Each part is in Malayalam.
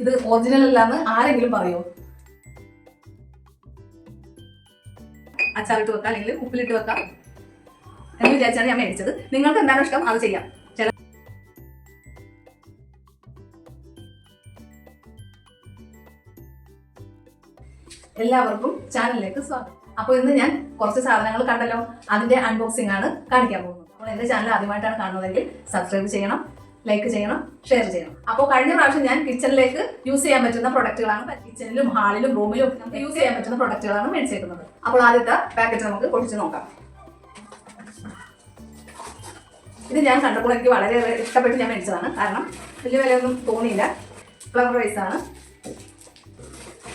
ഇത് ഒറിജിനൽ അല്ലാന്ന് ആരെങ്കിലും പറയോ? അച്ചാറിട്ട് വെക്കാം അല്ലെങ്കിൽ ഉപ്പിലിട്ട് വെക്കാം എന്ന് വിചാരിച്ചാണ് ഞാൻ മേടിച്ചത്. നിങ്ങൾക്ക് എന്താണ് ഇഷ്ടം അത് ചെയ്യാം. എല്ലാവർക്കും ചാനലിലേക്ക് സ്വാഗതം. അപ്പോൾ ഇന്ന് ഞാൻ കുറച്ച് സാധനങ്ങൾ കണ്ടല്ലോ, അതിന്റെ അൺബോക്സിംഗ് ആണ് കാണിക്കാൻ പോകുന്നത്. അപ്പോൾ എന്റെ ചാനൽ ആദ്യമായിട്ടാണ് കാണുന്നതെങ്കിൽ സബ്സ്ക്രൈബ് ചെയ്യണം, ലൈക്ക് ചെയ്യണം, ഷെയർ ചെയ്യണം. അപ്പോൾ കഴിഞ്ഞ പ്രാവശ്യം ഞാൻ കിച്ചണിലേക്ക് യൂസ് ചെയ്യാൻ പറ്റുന്ന പ്രൊഡക്റ്റുകളാണ്, കിച്ചണിലും ഹാളിലും റൂമിലും നമുക്ക് യൂസ് ചെയ്യാൻ പറ്റുന്ന പ്രൊഡക്റ്റുകളാണ് മേടിച്ചേക്കുന്നത്. അപ്പോൾ ആദ്യത്തെ പാക്കറ്റ് നമുക്ക് പൊട്ടിച്ച് നോക്കാം. ഇത് ഞാൻ കണ്ടപ്പോൾ എനിക്ക് വളരെ ഇഷ്ടപ്പെട്ട് ഞാൻ മേടിച്ചതാണ്. കാരണം വലിയ വിലയൊന്നും തോന്നിയില്ല. ഫ്ലവർ വൈസ് ആണ്.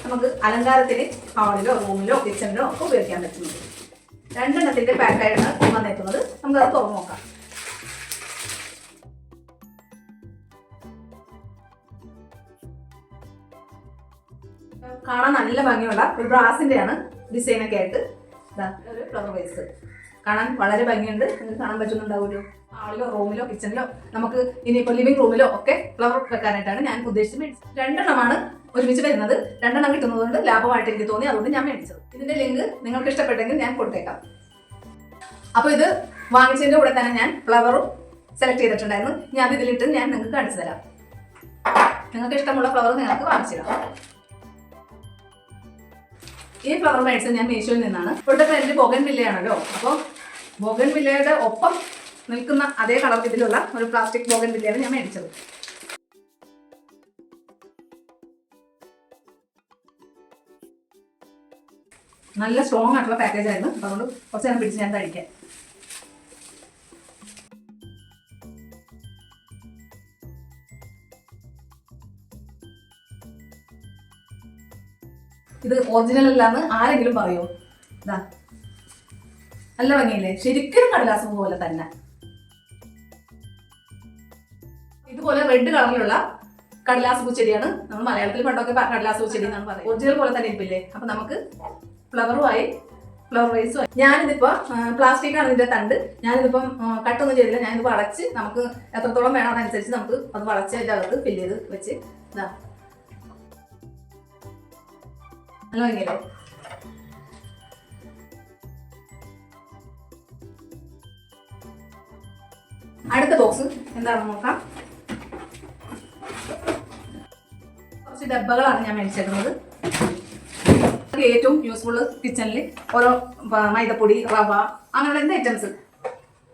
നമുക്ക് അലങ്കാരത്തിന് ഹാളിലോ റൂമിലോ കിച്ചണിലോ ഒക്കെ ഉപയോഗിക്കാൻ പറ്റുന്നത്. രണ്ടെണ്ണത്തിന്റെ പാക്കായിട്ടാണ് വന്നേക്കുന്നത്. നമുക്കത് തുറന്നു നോക്കാം. കാണാൻ നല്ല ഭംഗിയുള്ള ഒരു ബ്രാസിന്റെയാണ് ഡിസൈനൊക്കെ ആയിട്ട്. ഒരു ഫ്ലവർ വൈസ് കാണാൻ വളരെ ഭംഗിയുണ്ട്. നിങ്ങൾക്ക് കാണാൻ പറ്റുന്നുണ്ടാവുമല്ലോ. ഹാളിലോ റൂമിലോ കിച്ചണിലോ നമുക്ക് ഇനിയിപ്പോൾ ലിവിംഗ് റൂമിലോ ഒക്കെ ഫ്ലവർ വെക്കാനായിട്ടാണ് ഞാൻ ഉദ്ദേശിച്ച് മേടിച്ചത്. രണ്ടെണ്ണമാണ് ഒരുമിച്ച് വരുന്നത്. രണ്ടെണ്ണം കിട്ടുന്നതുകൊണ്ട് ലാഭമായിട്ട് എനിക്ക് തോന്നി, അതുകൊണ്ട് ഞാൻ മേടിച്ചത്. ഇതിന്റെ ലിങ്ക് നിങ്ങൾക്ക് ഇഷ്ടപ്പെട്ടെങ്കിൽ ഞാൻ കൊടുത്തേക്കാം. അപ്പോൾ ഇത് വാങ്ങിച്ചതിന്റെ കൂടെ തന്നെ ഞാൻ ഫ്ലവറും സെലക്ട് ചെയ്തിട്ടുണ്ടായിരുന്നു. ഞാൻ അത് ഇതിലിട്ട് ഞാൻ നിങ്ങൾക്ക് കാണിച്ചു തരാം. നിങ്ങൾക്ക് ഇഷ്ടമുള്ള ഫ്ലവർ നിങ്ങൾക്ക് വാങ്ങിച്ചിടാം. ഈ ഫ്ലവർ മേടിച്ചത് ഞാൻ മീഷോയിൽ നിന്നാണ്. ഇവിടുത്തെ ട്രെൻഡ് ബോഗൺവില്ലയാണല്ലോ. അപ്പോൾ ബോഗൺവില്ലയുടെ ഒപ്പം നിൽക്കുന്ന അതേ കളർ ഇതിലുള്ള ഒരു പ്ലാസ്റ്റിക് ബോഗൺവില്ലയാണ് ഞാൻ മേടിച്ചത്. നല്ല സ്ട്രോങ് ആയിട്ടുള്ള പാക്കേജ് ആയിരുന്നു. അതുകൊണ്ട് കുറച്ച് നേരം പിടിച്ച് ഞാൻ കഴിക്കാം. ഇത് ഒറിജിനൽ അല്ലാന്ന് ആരെങ്കിലും പറയോ? ഇതാ നല്ല ഭംഗിയില്ലേ? ശരിക്കും കടലാസ് പോലെ തന്നെ. ഇതുപോലെ റെഡ് കളറിലുള്ള കടലാസ് പൂച്ചെടിയാണ് നമ്മൾ മലയാളത്തിൽ പണ്ടൊക്കെ കടലാസ് പൂച്ചെടി എന്നാണ് പറയുന്നത്. ഒറിജിനൽ പോലെ തന്നെ ഇരിപ്പില്ലേ? അപ്പൊ നമുക്ക് ഫ്ലവറുമായി ഫ്ലവർ വൈസും ആയി. ഞാനിതിപ്പോ പ്ലാസ്റ്റിക് ആണ് ഇതിന്റെ തണ്ട്. ഞാനിതിപ്പം കട്ടൊന്നും ചെയ്തില്ല. ഞാനിത് വളച്ച് നമുക്ക് എത്രത്തോളം വേണം അതനുസരിച്ച് നമുക്ക് അത് വളച്ച് അതിൻ്റെ അകത്ത് ഫില്ല് ചെയ്ത് വെച്ച് ഇതാ നല്ല ഭംഗിയല്ലേ? അടുത്ത ബോക്സ് എന്താണെന്ന് നോക്കാം. കുറച്ച് ഡബ്ബകളാണ് ഞാൻ മേടിച്ചേക്കുന്നത്. ഏറ്റവും യൂസ്ഫുൾ കിച്ചണിൽ ഓരോ മൈദപ്പൊടി, റവ അങ്ങനെയുള്ള എന്ത് ഐറ്റംസ്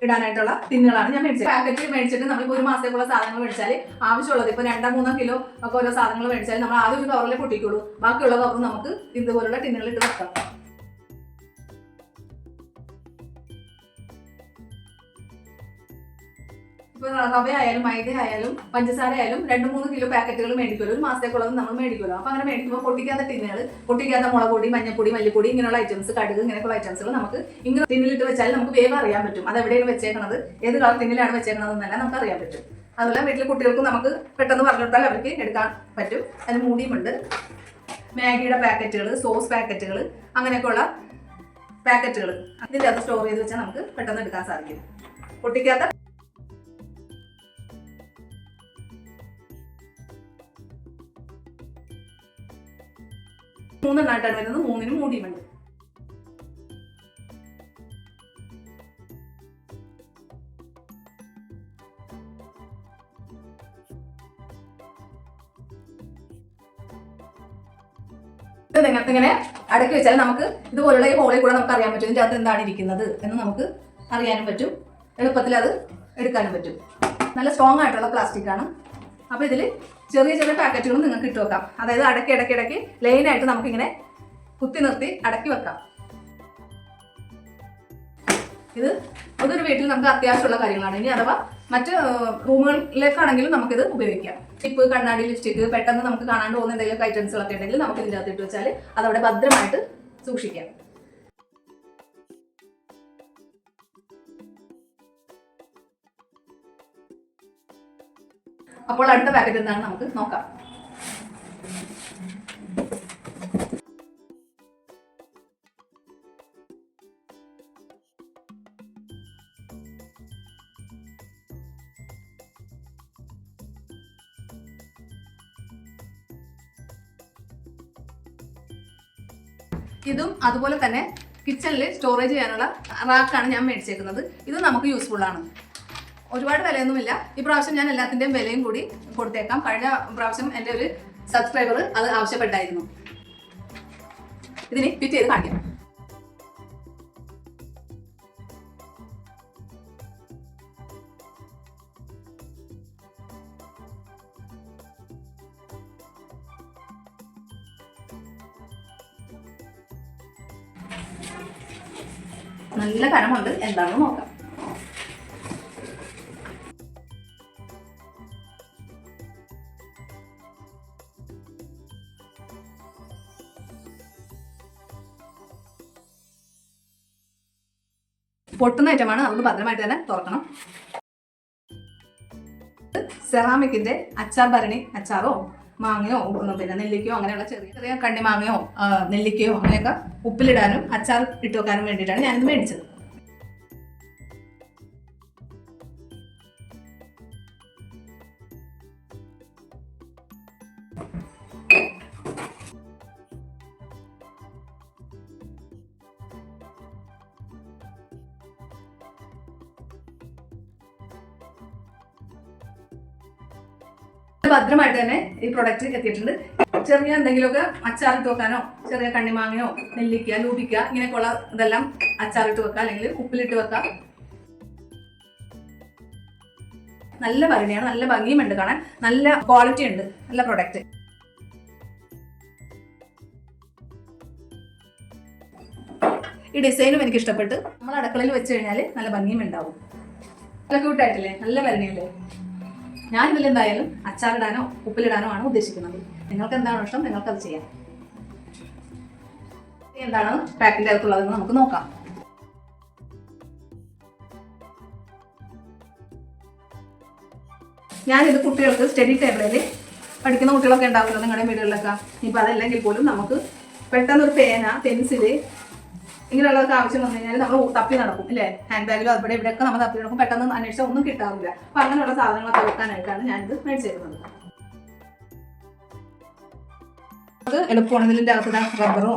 ഇടാനായിട്ടുള്ള ടിന്നുകളാണ് ഞാൻ മേടിച്ചത്. പാക്കറ്റ് മേടിച്ചിട്ട് നമ്മളിപ്പോൾ ഒരു മാസത്തേക്കുള്ള സാധനങ്ങൾ മേടിച്ചാൽ ആവശ്യമുള്ളത് ഇപ്പോൾ 2-3 കിലോ ഒക്കെ ഓരോ സാധനങ്ങൾ മേടിച്ചാൽ നമ്മൾ ആദ്യം ഒരു കവറിലെ പൊട്ടിക്കുള്ളൂ. ബാക്കിയുള്ള കവർ നമുക്ക് ഇതുപോലുള്ള ടിന്നുകൾ ഇട്ട് വെക്കാം. ഇപ്പോൾ റവ ആയാലും മൈദ ആയാലും പഞ്ചസാര ആയാലും 2-3 കിലോ പാക്കറ്റുകൾ മേടിക്കുമല്ലോ. ഒരു മാസത്തേക്കുള്ളത് നമ്മൾ മേടിക്കുമല്ലോ. അപ്പോൾ അങ്ങനെ മേടിക്കുമ്പോൾ പൊട്ടിക്കാത്ത ടിന്നുകൾ, പൊട്ടിക്കാത്ത മുളക് പൊടി, മഞ്ഞപ്പൊടി, മല്ലിപ്പൊടി ഇങ്ങനെയുള്ള ഐറ്റംസ്, കടുക് ഇങ്ങനെയുള്ള ഐറ്റംസുകൾ നമുക്ക് ഇങ്ങനെ ടിന്നിലിട്ട് വെച്ചാൽ നമുക്ക് വേഗം അറിയാൻ പറ്റും അത് എവിടെയാണ് വെച്ചേക്കുന്നത്, ഏത് കളർ ടിന്നിലാണ് വെച്ചേക്കുന്നത് എന്നല്ല നമുക്ക് അറിയാൻ പറ്റും. അതുപോലെ വീട്ടിലെ കുട്ടികൾക്ക് നമുക്ക് പെട്ടെന്ന് പറഞ്ഞു കൊടുത്താൽ അവർക്ക് എടുക്കാൻ പറ്റും. അതിന് മൂടിയുമുണ്ട്. മാഗിയുടെ പാക്കറ്റുകൾ, സോസ് പാക്കറ്റുകൾ അങ്ങനെയൊക്കെയുള്ള പാക്കറ്റുകൾ ഇതിൻ്റെ അത് സ്റ്റോർ ചെയ്ത് വെച്ചാൽ നമുക്ക് പെട്ടെന്ന് എടുക്കാൻ സാധിക്കും. പൊട്ടിക്കാത്ത 3 എണ്ണമായിട്ടാണ് വരുന്നത്. 3-നും മൂടിയുമുണ്ട്. ഇങ്ങനെ അടക്കി വെച്ചാൽ നമുക്ക് ഇതുപോലുള്ള ഈ ഹോളിൽ കൂടെ നമുക്ക് അറിയാൻ പറ്റും ഇതിൻ്റെ അകത്ത് എന്താണ് ഇരിക്കുന്നത് എന്ന് നമുക്ക് അറിയാനും പറ്റും. എളുപ്പത്തിൽ അത് എടുക്കാനും പറ്റും. നല്ല സ്ട്രോങ് ആയിട്ടുള്ള പ്ലാസ്റ്റിക് ആണ്. അപ്പോൾ ഇതിൽ ചെറിയ ചെറിയ പാക്കറ്റുകളും നിങ്ങൾക്ക് ഇട്ട് വെക്കാം. അതായത് ഇടയ്ക്ക് ലൈനായിട്ട് നമുക്കിങ്ങനെ കുത്തി നിർത്തി അടക്കി വെക്കാം. ഇതൊരു വീട്ടിൽ നമുക്ക് അത്യാവശ്യമുള്ള കാര്യങ്ങളാണ്. ഇനി അഥവാ മറ്റ് റൂമുകളിലേക്കാണെങ്കിലും നമുക്കിത് ഉപയോഗിക്കാം. ടിപ്പ്, കണ്ണാടി, ലിപ്സ്റ്റിക്ക് പെട്ടെന്ന് നമുക്ക് കാണാണ്ട് പോകുന്ന എന്തെങ്കിലും ഐറ്റംസുകളൊക്കെ ഉണ്ടെങ്കിൽ നമുക്ക് ഇതിൻ്റെ അകത്ത് ഇട്ട് വെച്ചാൽ അതവിടെ ഭദ്രമായിട്ട് സൂക്ഷിക്കാം. അപ്പോൾ അടുത്ത പാക്കറ്റ് എന്താണ് നമുക്ക് നോക്കാം. ഇതും അതുപോലെ തന്നെ കിച്ചണിൽ സ്റ്റോറേജ് ചെയ്യാനുള്ള റാക്കാണ് ഞാൻ മേടിച്ചേക്കുന്നത്. ഇത് നമുക്ക് യൂസ്ഫുൾ ആണ്. ഒരുപാട് വിലയൊന്നുമില്ല. ഈ പ്രാവശ്യം ഞാൻ എല്ലാത്തിൻ്റെയും വിലയും കൂടി കൊടുത്തേക്കാം. കഴിഞ്ഞ പ്രാവശ്യം എൻ്റെ ഒരു സബ്സ്ക്രൈബർ അത് ആവശ്യപ്പെട്ടായിരുന്നു. ഇതിന് ഫിറ്റ് ചെയ്ത് കാണിക്കാം. നല്ല കനമുണ്ട്, എന്താണെന്ന് നോക്കാം. പൊട്ടുന്ന ഐറ്റമാണ്, നമുക്ക് ഭദ്രമായിട്ട് തന്നെ തുറക്കണം. സെറാമിക്കിന്റെ അച്ചാർ ഭരണി, അച്ചാറോ മാങ്ങയോ പിന്നെ നെല്ലിക്കയോ അങ്ങനെയുള്ള ചെറിയ ചെറിയ കണ്ണിമാങ്ങയോ നെല്ലിക്കയോ അങ്ങനെയൊക്കെ ഉപ്പിലിടാനും അച്ചാർ ഇട്ട് വെക്കാനും വേണ്ടിയിട്ടാണ് ഞാനിത് മേടിച്ചത്. ഭദ്രമായിട്ട് തന്നെ ഈ പ്രൊഡക്റ്റ് എത്തിയിട്ടുണ്ട്. ചെറിയ എന്തെങ്കിലുമൊക്കെ അച്ചാറിട്ട് വെക്കാനോ ചെറിയ കണ്ണിമാങ്ങയോ നെല്ലിക്ക ലൂപിക്ക ഇങ്ങനെയൊക്കെയുള്ള ഇതെല്ലാം അച്ചാറിട്ട് വെക്കാം, അല്ലെങ്കിൽ ഉപ്പിലിട്ട് വെക്കാം. നല്ല ഭരണിയാണ്, നല്ല ഭംഗിയുമുണ്ട് കാണാൻ, നല്ല ക്വാളിറ്റി ഉണ്ട്, നല്ല പ്രൊഡക്റ്റ്. ഈ ഡിസൈനും എനിക്ക് ഇഷ്ടപ്പെട്ട്. നമ്മൾ അടുക്കളയിൽ വെച്ച് കഴിഞ്ഞാൽ നല്ല ഭംഗിയും ഉണ്ടാവും. നല്ല ക്യൂട്ടായിട്ടില്ലേ, നല്ല ഭരണിയല്ലേ. ഞാനിതിൽ എന്തായാലും അച്ചാറിടാനോ ഉപ്പിലിടാനോ ആണ് ഉദ്ദേശിക്കുന്നത്. നിങ്ങൾക്ക് എന്താണോ ഇഷ്ടം നിങ്ങൾക്കത് ചെയ്യാം. എന്താണ് പാക്കിൻ്റെ അകത്തുള്ളതെന്ന് നമുക്ക് നോക്കാം. ഞാനിത് കുട്ടികൾക്ക് സ്റ്റഡി ടേബിളിൽ പഠിക്കുന്ന കുട്ടികളൊക്കെ ഉണ്ടാവുമല്ലോ നിങ്ങളുടെ വീടുകളിലൊക്കെ. ഇപ്പം അതല്ലെങ്കിൽ പോലും നമുക്ക് പെട്ടെന്നൊരു പേന, പെൻസില് ഇങ്ങനെയുള്ളതൊക്കെ ആവശ്യം വന്നു കഴിഞ്ഞാൽ നമ്മൾ തപ്പി നടക്കും അല്ലേ. ഹാൻഡ് ബാഗിലോ അവിടെ ഇവിടെയൊക്കെ നമ്മൾ തപ്പി നടക്കും, പെട്ടെന്ന് അന്വേഷിച്ചാൽ ഒന്നും കിട്ടാറില്ല. അപ്പം അങ്ങനെയുള്ള സാധനങ്ങളൊക്കെ വെക്കാനായിട്ടാണ് ഞാനിത് മേടിച്ചേക്കുന്നത്. അത് എളുപ്പമാണ്. ഇതിൻ്റെ അകത്ത് റബ്ബറോ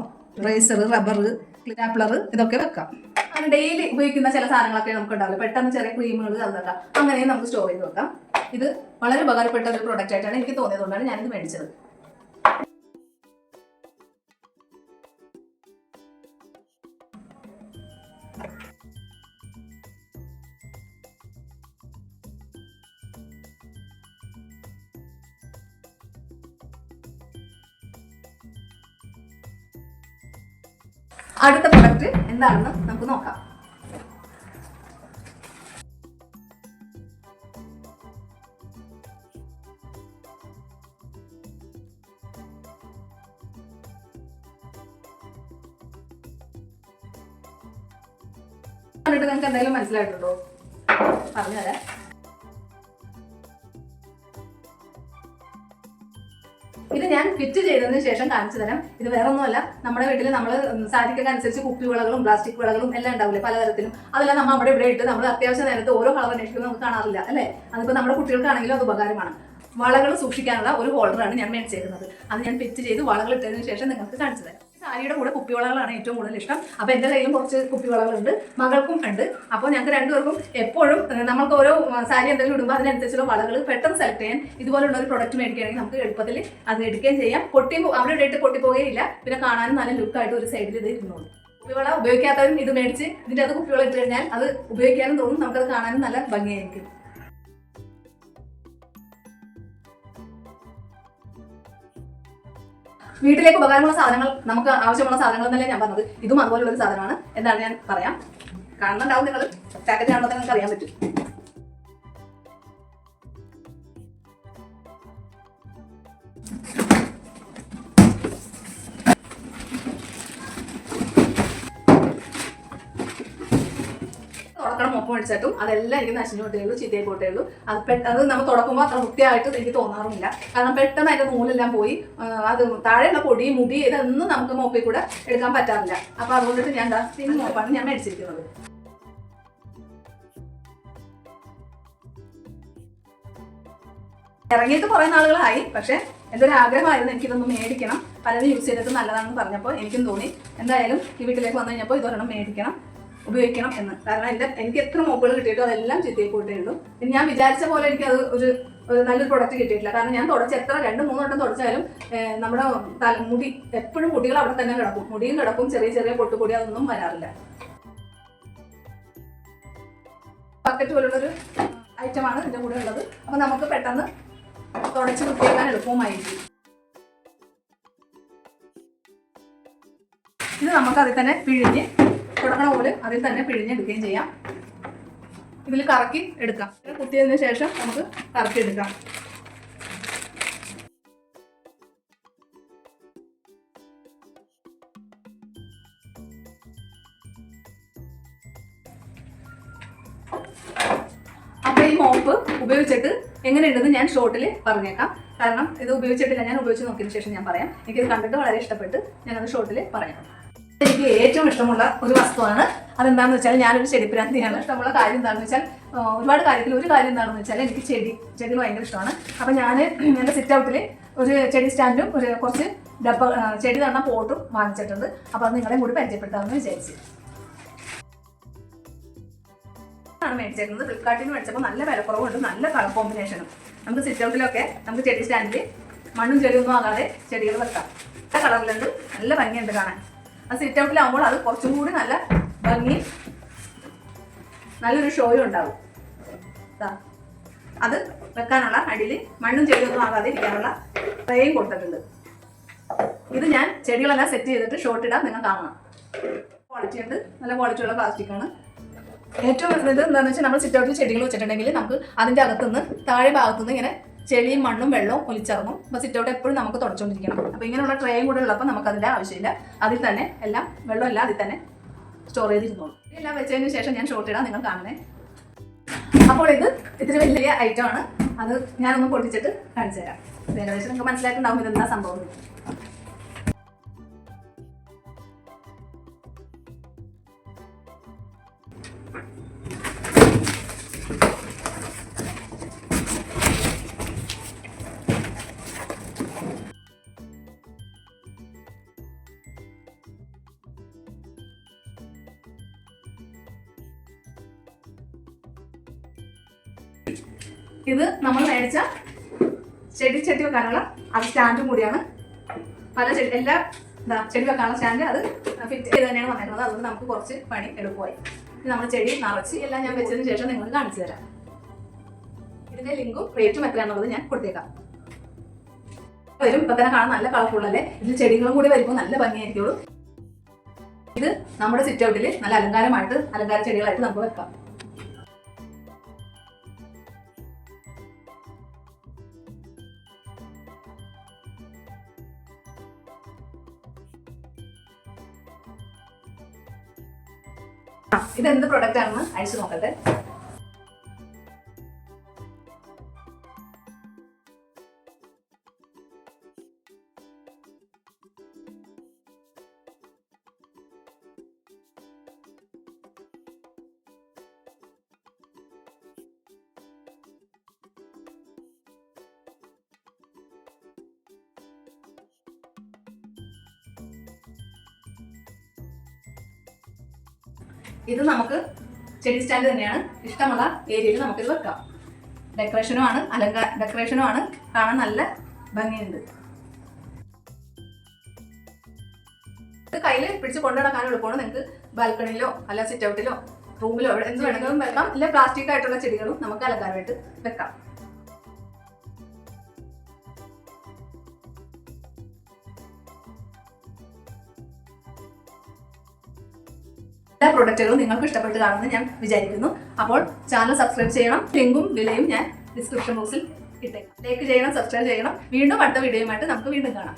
റേസർ, റബ്ബർ, സ്റ്റാപ്ലർ ഇതൊക്കെ വെക്കാം. അങ്ങനെ ഡെയിലി ഉപയോഗിക്കുന്ന ചില സാധനങ്ങളൊക്കെ നമുക്ക് ഉണ്ടാവില്ല, പെട്ടെന്ന് ചെറിയ ക്രീമുകൾ അതൊക്കെ അങ്ങനെയും നമുക്ക് സ്റ്റോർ ചെയ്ത് വെക്കാം. ഇത് വളരെ ഉപകാരപ്പെട്ട ഒരു പ്രോഡക്റ്റ് ആയിട്ടാണ് എനിക്ക് തോന്നിയതുകൊണ്ടാണ് ഞാനിത് മേടിച്ചത്. അടുത്ത പ്രൊഡക്റ്റ് എന്താണെന്ന് നമുക്ക് നോക്കാം. കണ്ടിട്ട് നിങ്ങൾക്ക് എന്തെങ്കിലും മനസ്സിലായിട്ടുണ്ടോ? പറഞ്ഞുതരാം. ഇത് ഞാൻ ഫിറ്റ് ചെയ്തതിന് ശേഷം കാണിച്ചു തരാം. ഇത് വേറെ ഒന്നുമല്ല, നമ്മുടെ വീട്ടിൽ നമ്മൾ സാരിക്കൊക്കെ അനുസരിച്ച് കുപ്പി വിളകളും പ്ലാസ്റ്റിക് വിളകളും എല്ലാം ഉണ്ടാവില്ലേ പലതരത്തിലും. അതെല്ലാം നമ്മൾ അവിടെ ഇവിടെ ഇട്ട് നമ്മൾ അത്യാവശ്യ നേരത്ത് ഓരോ കളർ അന്വേഷിക്കുന്നത് നമുക്ക് കാണാറില്ല അല്ലേ. അതിപ്പോൾ നമ്മുടെ കുട്ടികൾക്കാണെങ്കിലും അത് ഉപകാരമാണ്. വളകൾ സൂക്ഷിക്കാനുള്ള ഒരു ഹോൾഡറാണ് ഞാൻ മേടിച്ചേക്കുന്നത്. അത് ഞാൻ ഫിറ്റ് ചെയ്ത് വളകൾ ഇട്ടതിന് ശേഷം നിങ്ങൾക്ക് കാണിച്ചു തരാം. സാരിയുടെ കൂടെ കുപ്പിവളകളാണ് ഏറ്റവും കൂടുതൽ ഇഷ്ടം. അപ്പോൾ എൻ്റെ കയ്യിലും കുറച്ച് കുപ്പിവളകളുണ്ട്, മകൾക്കും ഉണ്ട്. അപ്പോൾ ഞങ്ങൾക്ക് രണ്ടുപേർക്കും എപ്പോഴും നമ്മൾക്ക് ഓരോ സാരി എന്തെങ്കിലും ഇടുമ്പോൾ അതിനനുസരിച്ചുള്ള വളകൾ പെട്ടെന്ന് സെലക്ട് ചെയ്യാൻ ഇതുപോലുള്ള ഒരു പ്രൊഡക്റ്റ് മേടിക്കുകയാണെങ്കിൽ നമുക്ക് എളുപ്പത്തിൽ അത് എടുക്കുകയും ചെയ്യാം. അവിടെ ഇട്ട് പൊട്ടിപ്പോകുകയില്ല. പിന്നെ കാണാനും നല്ല ലുക്കായിട്ട് ഒരു സൈഡിൽ ഇത് ഇരുന്നോളൂ. കുപ്പിവള ഉപയോഗിക്കാത്തവരും ഇത് മേടിച്ച് ഇതിൻ്റെ അത് കുപ്പിവള ഇട്ട് കഴിഞ്ഞാൽ അത് ഉപയോഗിക്കാനും തോന്നും, നമുക്കത് കാണാനും നല്ല ഭംഗിയായിരിക്കും. വീട്ടിലേക്ക് ഉപകാരമുള്ള സാധനങ്ങൾ, നമുക്ക് ആവശ്യമുള്ള സാധനങ്ങൾ എന്നല്ലേ ഞാൻ പറഞ്ഞത്. ഇതും അതുപോലുള്ളൊരു സാധനമാണ്. എന്താണ് ഞാൻ പറയാം, കാണുന്നുണ്ടാവും നിങ്ങൾ. പാക്കറ്റ് കാണുമ്പോൾ നിങ്ങൾക്ക് അറിയാൻ പറ്റും. തുടക്കണം മൊപ്പം അടിച്ചിട്ടും അതെല്ലാം എനിക്ക് നശിഞ്ഞു പോട്ടേ ഉള്ളൂ, ചീത്തയായി പോട്ടേ ഉള്ളൂ. അത് നമ്മൾ തുടക്കുമ്പോൾ അത്ര വൃത്തിയായിട്ട് എനിക്ക് തോന്നാറുമില്ല. കാരണം പെട്ടെന്ന് അതിൻ്റെ നൂലെല്ലാം പോയി അത് താഴെയുള്ള പൊടി മുടി ഇതൊന്നും നമുക്ക് മോപ്പിൽ കൂടെ എടുക്കാൻ പറ്റാറില്ല. അപ്പോൾ അതുകൊണ്ടിട്ട് ഞാൻ ഈ മോപ്പാണ് ഞാൻ മേടിച്ചിരിക്കുന്നത്. ഇറങ്ങിയിട്ട് കുറേ നാളുകളായി, പക്ഷെ എൻ്റെ ഒരു ആഗ്രഹമായിരുന്നു എനിക്കിതൊന്ന് മേടിക്കണം. പലരും യൂസ് ചെയ്തിട്ട് നല്ലതാണെന്ന് പറഞ്ഞപ്പോൾ എനിക്കും തോന്നി എന്തായാലും ഈ വീട്ടിലേക്ക് വന്നു കഴിഞ്ഞപ്പോൾ ഇതൊരെണ്ണം മേടിക്കണം, ഉപയോഗിക്കണം എന്ന്. കാരണം എനിക്ക് എത്ര മോപ്പുകൾ കിട്ടിയിട്ടോ അതെല്ലാം ചിത്തിയിൽ പോയിട്ടേ ഉള്ളൂ. ഞാൻ വിചാരിച്ച പോലെ എനിക്കത് ഒരു നല്ലൊരു പ്രൊഡക്റ്റ് കിട്ടിയിട്ടില്ല. കാരണം ഞാൻ തുടച്ച് എത്ര 2-3 വട്ടം തുടച്ചാലും നമ്മുടെ മുടി എപ്പോഴും മുടികൾ അവിടെ തന്നെ കിടക്കും. മുടിയും കിടക്കും, ചെറിയ ചെറിയ പൊട്ടുപൊടി അതൊന്നും വരാറില്ല. ബക്കറ്റ് പോലുള്ളൊരു ഐറ്റമാണ് ഇതിൻ്റെ കൂടെ ഉള്ളത്. അപ്പോൾ നമുക്ക് പെട്ടെന്ന് തുടച്ച് വൃത്തിയാക്കാൻ എളുപ്പവുമായിരിക്കും. ഇത് നമുക്ക് അതിൽ തന്നെ പിഴിഞ്ഞ് തുടങ്ങണ പോലെ അതിൽ തന്നെ പിഴിഞ്ഞെടുക്കുകയും ചെയ്യാം. ഇതിൽ കറക്കി എടുക്കാം. കുത്തിയതിന് ശേഷം നമുക്ക് കറക്കി എടുക്കാം. അപ്പോൾ ഈ മോപ്പ് ഉപയോഗിച്ചിട്ട് എങ്ങനെയുണ്ടെന്ന് ഞാൻ ഷോർട്ടിൽ പറഞ്ഞേക്കാം. കാരണം ഇത് ഉപയോഗിച്ചിട്ടില്ല, ഞാൻ ഉപയോഗിച്ച് നോക്കിയതിന് ശേഷം ഞാൻ പറയാം. എനിക്കിത് കണ്ടിട്ട് വളരെ ഇഷ്ടപ്പെട്ട് ഞാനത് ഷോർട്ടിൽ പറയാം. എനിക്ക് ഏറ്റവും ഇഷ്ടമുള്ള ഒരു വസ്തുവാണ്. അതെന്താണെന്ന് വെച്ചാൽ ഞാനൊരു ചെടിപ്രാന്തിയാണ്. ഇഷ്ടമുള്ള കാര്യം എന്താണെന്ന് വെച്ചാൽ ഒരുപാട് കാര്യത്തിൽ ഒരു കാര്യം എന്താണെന്ന് വെച്ചാൽ എനിക്ക് ചെടികൾ ഭയങ്കര ഇഷ്ടമാണ്. അപ്പം ഞാൻ എൻ്റെ സിറ്റ് ഔട്ടിൽ ഒരു ചെടി സ്റ്റാൻഡും കുറച്ച് ചെടി തന്ന പോട്ടും വാങ്ങിച്ചിട്ടുണ്ട്. അപ്പോൾ അത് നിങ്ങളെ കൂടി പരിചയപ്പെടുത്താമെന്ന് വിചാരിച്ചു. ആണ് മേടിച്ചേക്കുന്നത്. ഫ്ലിപ്കാർട്ടിൽ നിന്ന് മേടിച്ചപ്പോൾ നല്ല വിലക്കുറവുണ്ട്, നല്ല കളർ കോമ്പിനേഷനും. നമുക്ക് സിറ്റ് ഔട്ടിലൊക്കെ നമുക്ക് ചെടി സ്റ്റാൻഡിൽ മണ്ണും ചെടിയൊന്നും ആകാതെ ചെടികൾ വെക്കാം. നല്ല കളറിലുണ്ട്, നല്ല ഭംഗിയുണ്ട് കാണാൻ. അത് സിറ്റ് ഔട്ടിലാകുമ്പോൾ അത് കുറച്ചും കൂടി നല്ല ഭംഗി, നല്ലൊരു ഷോയും ഉണ്ടാവും. അത് വെക്കാനുള്ള അടിയിൽ മണ്ണും ചെടിയൊന്നും ആകാതെ ഇരിക്കാനുള്ള ട്രേയും കൊടുത്തിട്ടുണ്ട്. ഇത് ഞാൻ ചെടികളെല്ലാം സെറ്റ് ചെയ്തിട്ട് ഷോർട്ട് ഇടാൻ നിങ്ങൾ കാണണം. ക്വാളിറ്റി ഉണ്ട്, നല്ല ക്വാളിറ്റിയുള്ള പ്ലാസ്റ്റിക്കാണ്. ഏറ്റവും ഇത് എന്താണെന്ന് വെച്ചാൽ നമ്മൾ സിറ്റ് ഔട്ടിൽ ചെടികൾ വെച്ചിട്ടുണ്ടെങ്കിൽ നമുക്ക് അതിൻ്റെ അകത്തുനിന്ന് താഴെ ഭാഗത്തുനിന്ന് ഇങ്ങനെ ചെളിയും മണ്ണും വെള്ളവും ഒലിച്ചിറങ്ങും. അപ്പോൾ സിറ്റ് ഔട്ട് എപ്പോഴും നമുക്ക് തുടച്ചുകൊണ്ടിരിക്കണം. അപ്പോൾ ഇങ്ങനെയുള്ള ട്രേയും കൂടെ ഉള്ളപ്പോൾ നമുക്ക് അതിൻ്റെ ആവശ്യമില്ല. അതിൽ തന്നെ എല്ലാം വെള്ളമെല്ലാം അതിൽ തന്നെ സ്റ്റോർ ചെയ്തിരുന്നോളൂ. എല്ലാം വെച്ചതിന് ശേഷം ഞാൻ ഷോർട്ട് ഇടാൻ നിങ്ങൾ കാണണേ. അപ്പോൾ ഇത് ഇത്തിരി വലിയ ഐറ്റമാണ്. അത് ഞാനൊന്ന് പൊട്ടിച്ചിട്ട് കാണിച്ചു തരാം. ഏകദേശം നിങ്ങൾക്ക് മനസ്സിലായിട്ടുണ്ടാവും ഇതെന്താ സംഭവം. ഇത് നമ്മൾ മേടിച്ച ചെടി വെക്കാനുള്ള അത് സ്റ്റാൻഡും കൂടിയാണ്. പല എല്ലാ ചെടി വെക്കാനുള്ള സ്റ്റാൻഡ് അത് ഫിറ്റ് ചെയ്ത് തന്നെയാണ് വന്നിരുന്നത്. അതുകൊണ്ട് നമുക്ക് കുറച്ച് പണി എളുപ്പമായി. ഇത് നമ്മൾ ചെടി നിറച്ച് എല്ലാം ഞാൻ വെച്ചതിന് ശേഷം നിങ്ങൾക്ക് കാണിച്ചു തരാം. ഇതിന്റെ ലിങ്കും റേറ്റും എത്രയാണെന്നുള്ളത് ഞാൻ കൊടുത്തേക്കാം. വരും ഇപ്പൊ തന്നെ കാണാൻ നല്ല കളർഫുള്ളല്ലേ. ഇതിൽ ചെടികളും കൂടി വരുമ്പോൾ നല്ല ഭംഗിയായിരിക്കുള്ളൂ. ഇത് നമ്മുടെ സിറ്റ് ഔട്ടിൽ നല്ല അലങ്കാര ചെടികളായിട്ട് നമുക്ക് വെക്കാം. ഇതെന്ത് പ്രൊഡക്റ്റ് ആണെന്ന് അഴിച്ചു നോക്കട്ടെ. ഇത് നമുക്ക് ചെടി സ്റ്റാൻഡ് തന്നെയാണ്. ഇഷ്ടമുള്ള ഏരിയയിൽ നമുക്കിത് വെക്കാം. ഡെക്കറേഷനുമാണ് കാണാൻ നല്ല ഭംഗിയുണ്ട്. ഇത് കയ്യിൽ പിടിച്ച് കൊണ്ടുനടക്കാനും എളുപ്പമാണ്. നിങ്ങൾക്ക് ബാൽക്കണിയിലോ അല്ല സിറ്റ് ഔട്ടിലോ റൂമിലോ എവിടെ എന്ത് വേണമെങ്കിലും വെക്കാം. ഇല്ല പ്ലാസ്റ്റിക് ആയിട്ടുള്ള ചെടികളും നമുക്ക് അലങ്കാരമായിട്ട് വെക്കാം. എല്ലാ പ്രൊഡക്റ്റുകളും നിങ്ങൾക്ക് ഇഷ്ടപ്പെട്ട് കാണുമെന്ന് ഞാൻ വിചാരിക്കുന്നു. അപ്പോൾ ചാനൽ സബ്സ്ക്രൈബ് ചെയ്യണം. ലിങ്കും വിലയും ഞാൻ ഡിസ്ക്രിപ്ഷൻ ബോക്സിൽ ഇട്ടേക്കാം. ലൈക്ക് ചെയ്യണം, സബ്സ്ക്രൈബ് ചെയ്യണം. വീണ്ടും അടുത്ത വീഡിയോയുമായിട്ട് നമുക്ക് വീണ്ടും കാണാം.